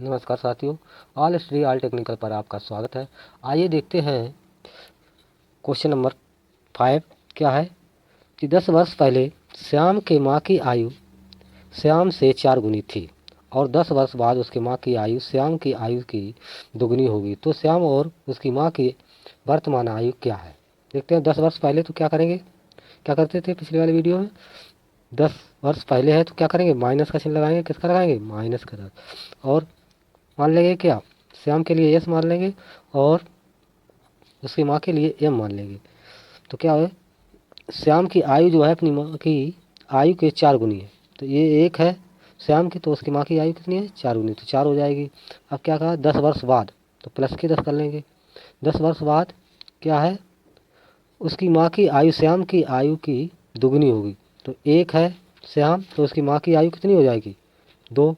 नमस्कार साथियों, all study all technical पर आपका स्वागत है। आइए देखते हैं क्वेश्चन नंबर 5 क्या है कि 10 वर्ष पहले श्याम के माँ की आयु श्याम से 4 गुनी थी और 10 वर्ष बाद उसके माँ की आयु श्याम की आयु की दुगनी होगी, तो श्याम और उसकी माँ की वर्तमान आयु क्या है। देखते हैं 10 वर्ष पहले तो क्या करेंगे, क्या करते थे पिछले वाले वीडियो में। 10 वर्ष पहले है तो क्या करेंगे, माइनस का चिन्ह लगाएंगे, किसका लगाएंगे, माइनस का। और मान लेंगे क्या, श्याम के लिए एस मान लेंगे और उसकी माँ के लिए एम मान लेंगे। तो क्या है, श्याम की आयु जो है अपनी माँ की आयु के 4 गुनी है, तो ये एक है श्याम की, तो उसकी माँ की आयु कितनी है, 4 गुनी, तो 4 हो जाएगी। अब क्या कहा, 10 वर्ष बाद, तो प्लस के 10 कर लेंगे। 10 वर्ष बाद क्या है, उसकी माँ की आयु श्याम की आयु की दुगनी होगी, तो एक है श्याम, तो उसकी माँ की आयु कितनी हो जाएगी, 2।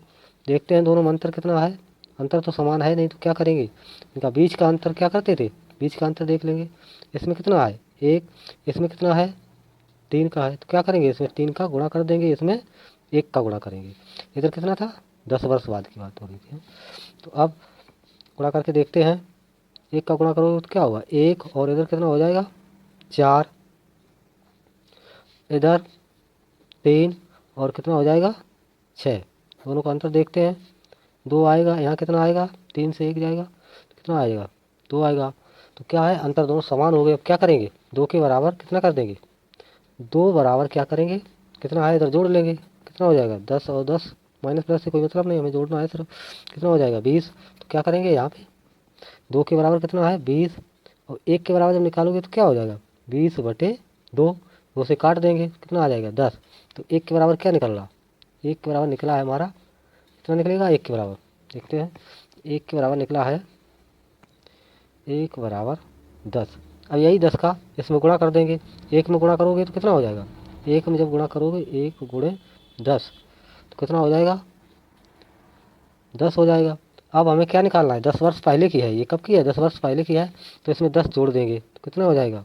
देखते हैं दोनों में अंतर कितना है, अंतर तो समान है नहीं, तो क्या करेंगे, इनका बीच का अंतर क्या करते थे, बीच का अंतर देख लेंगे। इसमें कितना है 1, इसमें कितना है 3 का है, तो क्या करेंगे, इसमें 3 का गुणा कर देंगे, इसमें 1 का गुणा करेंगे। इधर कितना था, 10 वर्ष बाद की बात हो रही थी। तो अब गुणा करके देखते हैं, 1 का गुणा करोगे तो क्या होगा 1, और इधर कितना हो जाएगा 4, इधर 3, और कितना हो जाएगा 6। दोनों का अंतर देखते हैं, 2 आएगा, यहाँ कितना आएगा, 3 से 1 जाएगा, तो कितना आएगा 2 आएगा। तो क्या है, अंतर दोनों समान हो गए। अब क्या करेंगे, 2 के बराबर कितना कर देंगे, 2 बराबर क्या करेंगे, कितना है इधर जोड़ लेंगे, कितना हो जाएगा 10, और 10 माइनस प्लस से कोई मतलब नहीं, हमें जोड़ना है सिर्फ। कितना हो जाएगा 20। तो क्या करेंगे यहाँ पे, 2 के बराबर कितना है 20, और 1 के बराबर जब निकालोगे तो क्या हो जाएगा 20/2, 2 से काट देंगे, कितना आ जाएगा 10। तो 1 के बराबर क्या निकल रहा, 1 के बराबर निकला है हमारा, कितना निकलेगा 1 के बराबर, देखते हैं 1 के बराबर निकला है 1 बराबर 10। अब यही 10 का इसमें गुणा कर देंगे, 1 में गुणा करोगे तो कितना हो जाएगा, 1 में जब गुणा करोगे 1 गुणे 10, तो कितना हो जाएगा 10 हो जाएगा। अब हमें क्या निकालना है, 10 वर्ष पहले की है, ये कब की है 10 वर्ष पहले की है, तो इसमें 10 जोड़ देंगे तो कितना हो जाएगा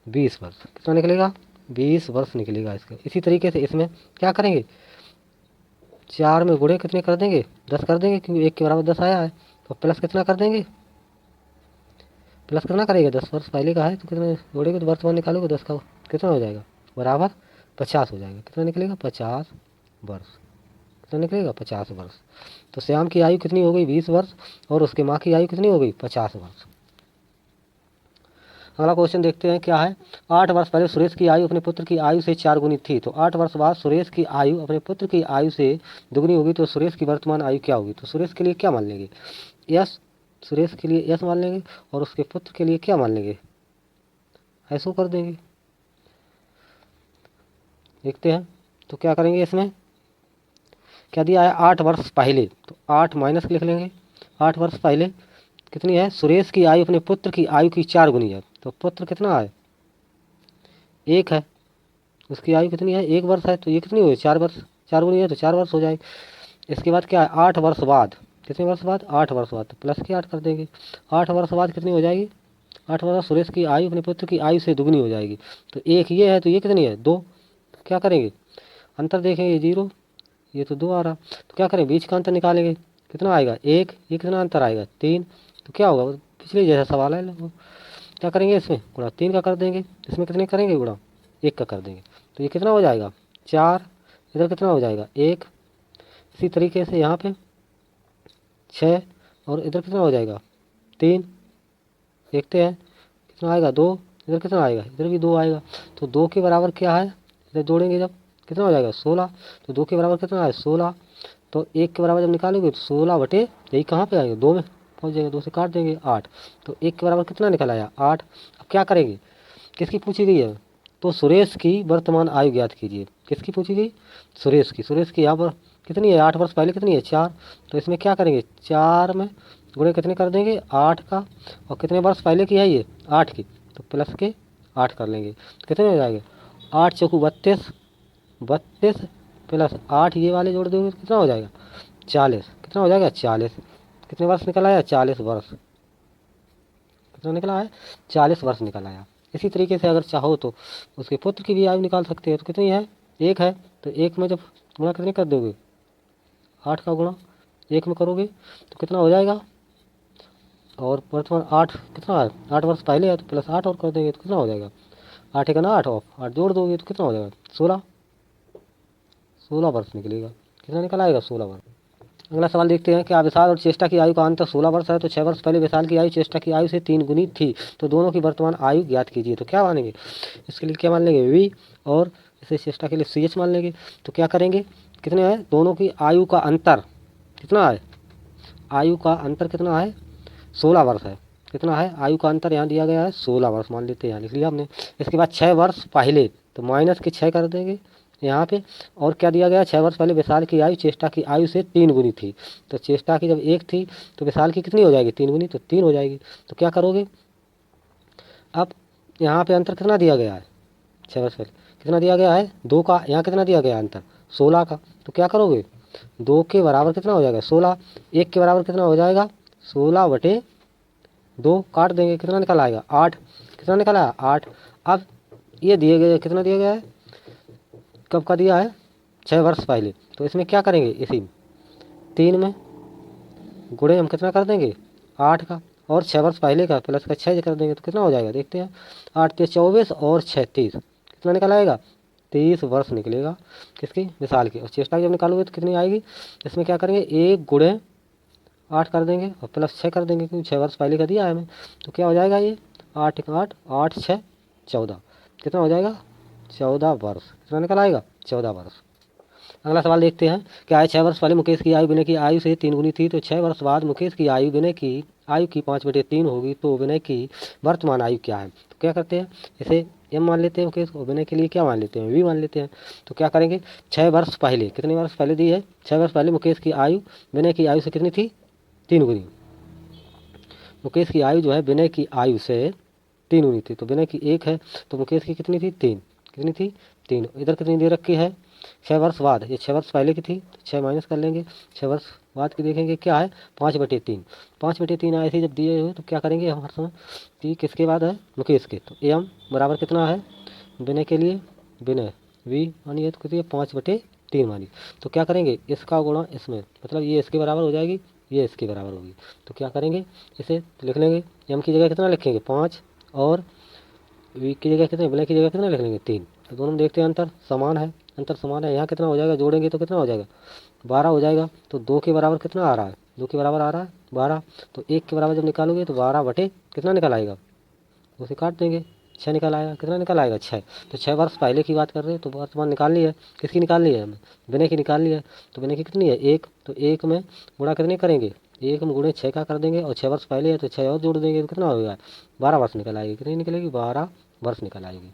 20 वर्ष। कितना निकलेगा 20 वर्ष निकलेगा इसका। इसी तरीके से इसमें क्या करेंगे, 4 में गुणे कितने कर देंगे 10 कर देंगे, क्योंकि 1 के बराबर 10 आया है, तो प्लस कितना कर देंगे, प्लस कितना करेगा 10 वर्ष पहले का है, तो कितना जोड़ेंगे तो वर्तमान निकालोगे 10 का कितना हो जाएगा बराबर 50 हो जाएगा। कितना निकलेगा 50 वर्ष, कितना निकलेगा 50 वर्ष। तो श्याम की आयु कितनी हो गई 20 वर्ष, और उसके माँ की आयु कितनी हो गई 50 वर्ष। अगला क्वेश्चन देखते हैं क्या है, 8 वर्ष पहले सुरेश की आयु अपने पुत्र की आयु से 4 गुनी थी, तो 8 वर्ष बाद सुरेश की आयु अपने पुत्र की आयु से दुगनी होगी, तो सुरेश की वर्तमान आयु क्या होगी। तो सुरेश के लिए क्या मान लेंगे, यस, सुरेश के लिए यस मान लेंगे, और उसके पुत्र के लिए क्या मान लेंगे, ऐसा कर देंगे। देखते हैं तो क्या करेंगे, इसमें क्या दिया है 8 वर्ष पहले, तो 8 माइनस लिख लेंगे। 8 वर्ष पहले कितनी है, सुरेश की आयु अपने पुत्र की आयु की 4 गुनी है, तो पुत्र कितना है 1 है, उसकी आयु कितनी है 1 वर्ष है, तो ये कितनी हुई 4 वर्ष, 4 गुनी है तो 4 वर्ष हो जाएगी। इसके बाद क्या है 8 वर्ष बाद, कितने वर्ष बाद 8 वर्ष बाद, तो प्लस के 8 कर देंगे। 8 वर्ष बाद कितनी हो जाएगी, 8 वर्ष सुरेश की आयु अपने पुत्र की आयु से दुगनी हो जाएगी, तो 1 ये है, तो ये कितनी है 2। तो क्या करेंगे, अंतर देखेंगे 0, ये तो 2 आ रहा, तो क्या करें बीच का अंतर निकालेंगे, कितना आएगा 1, ये कितना अंतर आएगा 3, तो क्या होगा पिछले जैसा सवाल है वो। क्या करेंगे, इसमें गुणा 3 का कर देंगे, इसमें कितने करेंगे गुणा 1 का कर देंगे, तो ये कितना हो जाएगा 4, इधर कितना हो जाएगा 1। इसी तरीके से यहाँ पे 6, और इधर कितना हो जाएगा 3। देखते हैं कितना आएगा 2, इधर कितना आएगा, इधर भी 2 आएगा, तो 2 के बराबर क्या है, इधर जोड़ेंगे जब कितना हो जाएगा 16, तो 2 के बराबर कितना है 16, तो 1 के बराबर जब निकालोगे तो 16 यही कहाँ पे आएगा 2 में पहुँच जाएगा, 2 से काट देंगे 8, तो 1 के बराबर कितना निकल आया 8। अब क्या करेंगे, किसकी पूछी गई है, तो सुरेश की वर्तमान आयु ज्ञात कीजिए। किसकी पूछी गई, सुरेश की। सुरेश की यहाँ पर कितनी है 8 वर्ष पहले कितनी है 4, तो इसमें क्या करेंगे 4 में गुणे कितने कर देंगे 8 का, और कितने वर्ष पहले की है ये 8 की, तो प्लस के 8 कर लेंगे, तो कितने हो जाएंगे 8 चौकू 32, 32 प्लस 8 ये वाले जोड़ देंगे तो कितना हो जाएगा 40। कितना हो जाएगा 40, कितने वर्ष निकल आया 40 वर्ष, कितना निकला है 40 वर्ष निकल आया। इसी तरीके से अगर चाहो तो उसके पुत्र की भी आयु निकाल सकते हैं, तो कितनी है 1 है, तो 1 में जब गुणा कितने कर दोगे 8 का गुणा 1 में करोगे तो कितना हो जाएगा, और वर्तमान 8 कितना है, 8 वर्ष पहले है तो प्लस 8 और कर देंगे तो कितना हो जाएगा, 8 एक ना 8 और 8 जोड़ दोगे तो कितना हो जाएगा 16, 16 वर्ष निकलेगा। कितना निकल आएगा 16 वर्ष। अगला सवाल देखते हैं, क्या विशाल और चेष्टा की आयु का अंतर 16 वर्ष है तो 6 वर्ष पहले विशाल की आयु चेष्टा की आयु से 3 गुनी थी, तो दोनों की वर्तमान आयु ज्ञात कीजिए। तो क्या मानेंगे, इसके लिए क्या मान लेंगे वी, और इसे चेष्टा के लिए सी एच मान लेंगे। तो क्या करेंगे, कितने हैं दोनों की आयु का अंतर कितना है, आयु का अंतर कितना है 16 वर्ष है। कितना है आयु का अंतर, यहाँ दिया गया है 16 वर्ष मान लेते हैं, यहाँ लिख लिया हमने। इसके बाद 6 वर्ष पहले तो माइनस के 6 कर देंगे यहाँ पे, और क्या दिया गया 6 वर्ष पहले विशाल की आयु चेष्टा की आयु से 3 गुनी थी, तो चेष्टा की जब 1 थी तो विशाल की कितनी हो जाएगी 3 गुनी, तो 3 हो जाएगी। तो क्या करोगे, अब यहाँ पे अंतर कितना दिया गया है 6 वर्ष पहले कितना दिया गया है 2 का, यहाँ कितना दिया गया अंतर 16 का, तो क्या करोगे 2 के बराबर कितना हो जाएगा 16, 1 के बराबर कितना हो जाएगा 16/2 काट देंगे कितना निकल आएगा 8, कितना निकल आया 8। अब ये दिए गए कितना दिया गया है, कब का दिया है 6 वर्ष पहले, तो इसमें क्या करेंगे इसी 3 में गुणे हम कितना कर देंगे 8 का, और 6 वर्ष पहले का प्लस का 6 कर देंगे तो कितना हो जाएगा देखते हैं, 8 से 24 और 6 30, कितना निकल आएगा 23 वर्ष निकलेगा किसकी विशाल की। और चेष्टा जब निकालोगे तो कितनी आएगी, इसमें क्या करेंगे 1 गुणे 8 कर देंगे और प्लस 6 कर देंगे क्योंकि 6 वर्ष पहले का दिया है हमें, तो क्या हो जाएगा ये 8 1 8 8 6 14, कितना हो जाएगा 14 वर्ष, कितना निकल आएगा 14 वर्ष। अगला सवाल देखते हैं, क्या है 6 वर्ष पहले मुकेश की आयु विनय की आयु से 3 गुनी थी, तो 6 वर्ष बाद मुकेश की आयु विनय की आयु की 5/3 होगी, तो विनय की वर्तमान आयु क्या है। तो क्या करते हैं, इसे एम मान लेते हैं मुकेश, और विनय के लिए क्या मान लेते हैं वी मान लेते हैं। तो क्या करेंगे 6 वर्ष पहले, कितने वर्ष पहले दी है 6 वर्ष पहले मुकेश की आयु विनय की आयु से कितनी थी 3 गुनी, मुकेश की आयु जो है विनय की आयु से 3 गुनी थी, तो विनय की 1 है तो मुकेश की कितनी थी 3, कितनी थी 3। इधर कितनी दे रखी है 6 वर्ष बाद, ये 6 वर्ष पहले की थी तो 6 माइनस कर लेंगे, 6 वर्ष बाद की देखेंगे क्या है 5/3, 5/3 ऐसे जब दिए हुए तो क्या करेंगे हम हर समय कि किसके बाद है मुकेश के, तो एम बराबर कितना है विनय के लिए विनय वी मानिए तो कितनी है 5/3 मानिए। तो क्या करेंगे इसका गुणा इसमें, मतलब ये इसके बराबर हो जाएगी ये इसके बराबर होगी, तो क्या करेंगे इसे लिख लेंगे, एम की जगह कितना लिखेंगे 5 और वी की जगह कितने विनय की जगह कितना लिख लेंगे 3। तो दोनों देखते हैं अंतर समान है, अंतर समान है, यहाँ कितना हो जाएगा जोड़ेंगे तो कितना हो जाएगा 12 हो जाएगा, तो 2 के बराबर कितना आ रहा है 2 के बराबर आ रहा है 12, तो 1 के बराबर जब निकालोगे तो 12 बटे कितना निकल आएगा, उसे काट देंगे 6 निकल आएगा, कितना निकल आएगा 6। तो 6 वर्ष पहले की बात कर रहे हैं तो वर्तमान निकालनी है, किसकी निकालनी है हमें विनय की निकालनी है, तो विनय की कितनी है 1, तो 1 में गुणा कितने करेंगे 1 में गुणे 6 का कर देंगे, और 6 वर्ष पहले है तो 6 और जोड़ देंगे तो कितना होगा 12 वर्ष निकल आएगी, कितनी निकलेगी 12 वर्ष निकल आएगी।